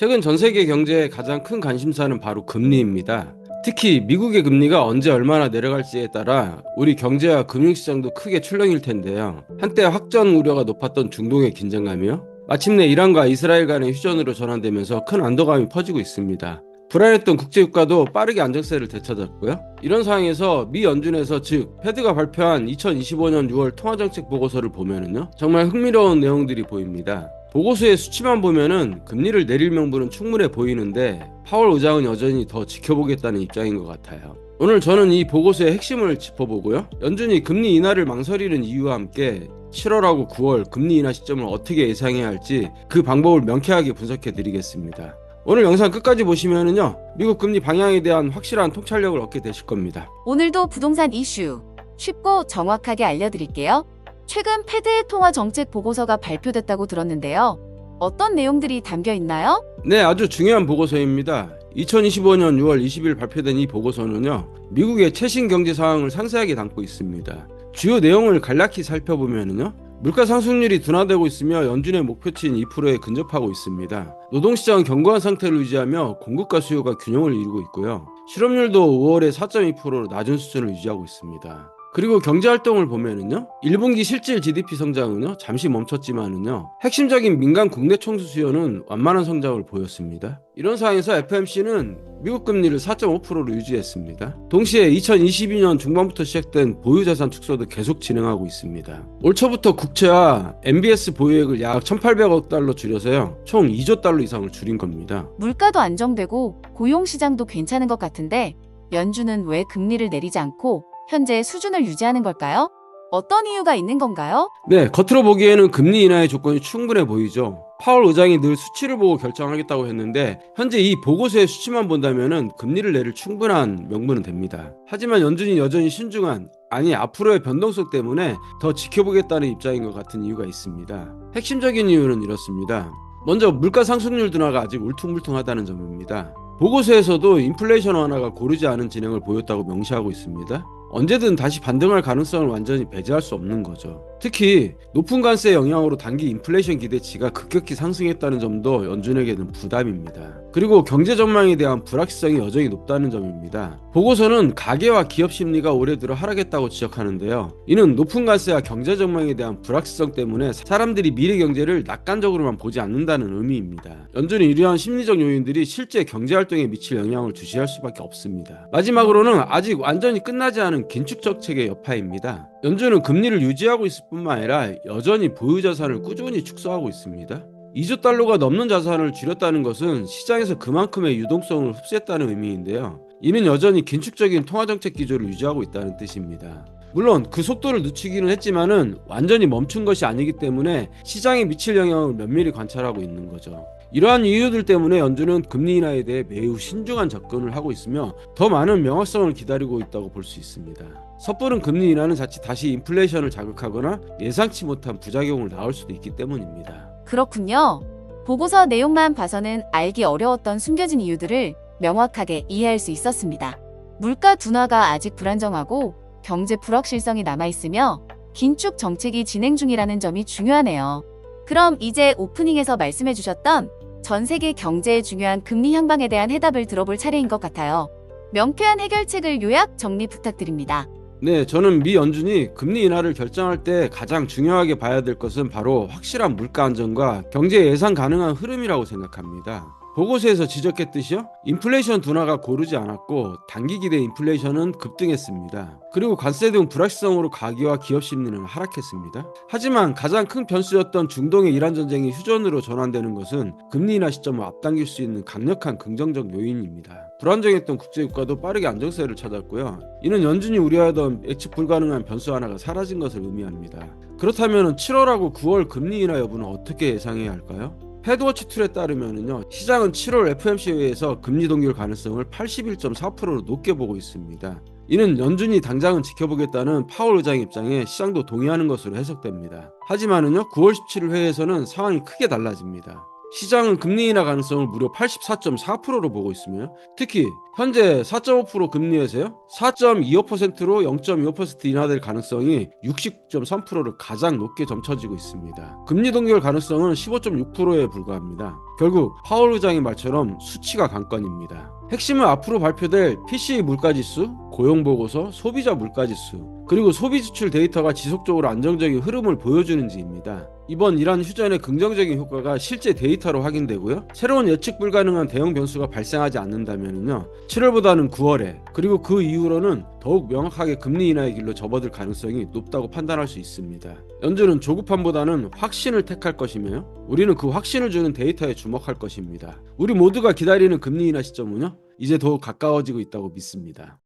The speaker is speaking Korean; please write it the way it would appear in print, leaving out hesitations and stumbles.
최근 전 세계 경제의 가장 큰 관심사는 바로 금리입니다. 특히 미국의 금리가 언제 얼마나 내려갈지에 따라 우리 경제와 금융시장도 크게 출렁일 텐데요. 한때 확전 우려가 높았던 중동의 긴장감이요. 마침내 이란과 이스라엘 간의 휴전으로 전환되면서 큰 안도감이 퍼지고 있습니다. 불안했던 국제유가도 빠르게 안정세를 되찾았고요. 이런 상황에서 미 연준에서 즉 패드가 발표한 2025년 6월 통화정책 보고서를 보면은요, 정말 흥미로운 내용들이 보입니다. 보고서의 수치만 보면은 금리를 내릴 명분은 충분해 보이는데 파월 의장은 여전히 더 지켜보겠다는 입장인 것 같아요. 오늘 저는 이 보고서의 핵심을 짚어보고요, 연준이 금리 인하를 망설이는 이유와 함께 7월하고 9월 금리 인하 시점을 어떻게 예상해야 할지 그 방법을 명쾌하게 분석해 드리겠습니다. 오늘 영상 끝까지 보시면은요, 미국 금리 방향에 대한 확실한 통찰력을 얻게 되실 겁니다. 오늘도 부동산 이슈 쉽고 정확하게 알려드릴게요. 최근 패드의 통화 정책 보고서가 발표됐다고 들었는데요. 어떤 내용들이 담겨 있나요? 네, 아주 중요한 보고서입니다. 2025년 6월 20일 발표된 이 보고서는요, 미국의 최신 경제 상황을 상세하게 담고 있습니다. 주요 내용을 간략히 살펴보면요, 물가 상승률이 둔화되고 있으며 연준의 목표치인 2%에 근접하고 있습니다. 노동시장은 견고한 상태를 유지하며 공급과 수요가 균형을 이루고 있고요. 실업률도 5월에 4.2%로 낮은 수준을 유지하고 있습니다. 그리고 경제활동을 보면은요, 1분기 실질 GDP 성장은요, 잠시 멈췄지만은요, 핵심적인 민간 국내 총수 수요는 완만한 성장을 보였습니다. 이런 상황에서 FOMC는 미국 금리를 4.5%로 유지했습니다. 동시에 2022년 중반부터 시작된 보유자산 축소도 계속 진행하고 있습니다. 올 초부터 국채와 MBS 보유액을 약 1,800억 달러 줄여서요, 총 2조 달러 이상을 줄인 겁니다. 물가도 안정되고 고용시장도 괜찮은 것 같은데 연준은 왜 금리를 내리지 않고 현재 수준을 유지하는 걸까요? 어떤 이유가 있는 건가요? 네, 겉으로 보기에는 금리 인하의 조건이 충분해 보이죠. 파월 의장이 늘 수치를 보고 결정하겠다고 했는데 현재 이 보고서의 수치만 본다면은 금리를 내릴 충분한 명분은 됩니다. 하지만 연준이 여전히 신중한, 아니 앞으로의 변동성 때문에 더 지켜보겠다는 입장인 것 같은 이유가 있습니다. 핵심적인 이유는 이렇습니다. 먼저 물가 상승률 둔화가 아직 울퉁불퉁하다는 점입니다. 보고서에서도 인플레이션 완화가 고르지 않은 진행을 보였다고 명시하고 있습니다. 언제든 다시 반등할 가능성을 완전히 배제할 수 없는 거죠. 특히 높은 관세의 영향으로 단기 인플레이션 기대치가 급격히 상승했다는 점도 연준에게는 부담입니다. 그리고 경제 전망에 대한 불확실성이 여전히 높다는 점입니다. 보고서는 가계와 기업 심리가 올해 들어 하락했다고 지적하는데요. 이는 높은 관세와 경제 전망에 대한 불확실성 때문에 사람들이 미래 경제를 낙관적으로만 보지 않는다는 의미입니다. 연준이 이러한 심리적 요인들이 실제 경제 활동에 미칠 영향을 주시할 수밖에 없습니다. 마지막으로는 아직 완전히 끝나지 않은 긴축 정책의 여파입니다. 연준은 금리를 유지하고 있을 뿐만 아니라 여전히 보유 자산을 꾸준히 축소하고 있습니다. 2조 달러가 넘는 자산을 줄였다는 것은 시장에서 그만큼의 유동성을 흡수했다는 의미인데요. 이는 여전히 긴축적인 통화정책 기조를 유지하고 있다는 뜻입니다. 물론 그 속도를 늦추기는 했지만은 완전히 멈춘 것이 아니기 때문에 시장에 미칠 영향을 면밀히 관찰하고 있는 거죠. 이러한 이유들 때문에 연준은 금리 인하에 대해 매우 신중한 접근을 하고 있으며 더 많은 명확성을 기다리고 있다고 볼 수 있습니다. 섣부른 금리 인하는 자칫 다시 인플레이션을 자극하거나 예상치 못한 부작용을 낳을 수도 있기 때문입니다. 그렇군요. 보고서 내용만 봐서는 알기 어려웠던 숨겨진 이유들을 명확하게 이해할 수 있었습니다. 물가 둔화가 아직 불안정하고 경제 불확실성이 남아있으며 긴축 정책이 진행 중이라는 점이 중요하네요. 그럼 이제 오프닝에서 말씀해 주셨던 전 세계 경제에 중요한 금리 향방에 대한 해답을 들어볼 차례인 것 같아요. 명쾌한 해결책을 요약 정리 부탁드립니다. 네, 저는 미 연준이 금리 인하를 결정할 때 가장 중요하게 봐야 될 것은 바로 확실한 물가 안정과 경제 예상 가능한 흐름이라고 생각합니다. 보고서에서 지적했듯이요, 인플레이션 둔화가 고르지 않았고 단기 기대 인플레이션은 급등했습니다. 그리고 관세 등 불확실성으로 가계와 기업 심리는 하락했습니다. 하지만 가장 큰 변수였던 중동의 이란 전쟁이 휴전으로 전환되는 것은 금리 인하 시점을 앞당길 수 있는 강력한 긍정적 요인입니다. 불안정했던 국제유가도 빠르게 안정세를 찾았고요. 이는 연준이 우려하던 예측 불가능한 변수 하나가 사라진 것을 의미합니다. 그렇다면 7월하고 9월 금리 인하 여부는 어떻게 예상해야 할까요? 패드워치 툴에 따르면요, 시장은 7월 FOMC 회의에서 금리 동결 가능성을 81.4%로 높게 보고 있습니다. 이는 연준이 당장은 지켜보겠다는 파월 의장 입장에 시장도 동의하는 것으로 해석됩니다. 하지만은요, 9월 17일 회의에서는 상황이 크게 달라집니다. 시장은 금리 인하 가능성을 무려 84.4%로 보고 있으며 특히 현재 4.5% 금리에서요 4.25%로 0.25% 인하될 가능성이 60.3%로 가장 높게 점쳐지고 있습니다. 금리 동결 가능성은 15.6%에 불과합니다. 결국 파월 의장의 말처럼 수치가 관건입니다. 핵심은 앞으로 발표될 PCE 물가지수, 고용보고서, 소비자 물가지수, 그리고 소비지출 데이터가 지속적으로 안정적인 흐름을 보여주는지입니다. 이번 이란 휴전의 긍정적인 효과가 실제 데이터로 확인되고요. 새로운 예측 불가능한 대형 변수가 발생하지 않는다면요. 7월보다는 9월에 그리고 그 이후로는 더욱 명확하게 금리 인하의 길로 접어들 가능성이 높다고 판단할 수 있습니다. 연준은 조급함보다는 확신을 택할 것이며 우리는 그 확신을 주는 데이터에 주목할 것입니다. 우리 모두가 기다리는 금리 인하 시점은요. 이제 더욱 가까워지고 있다고 믿습니다.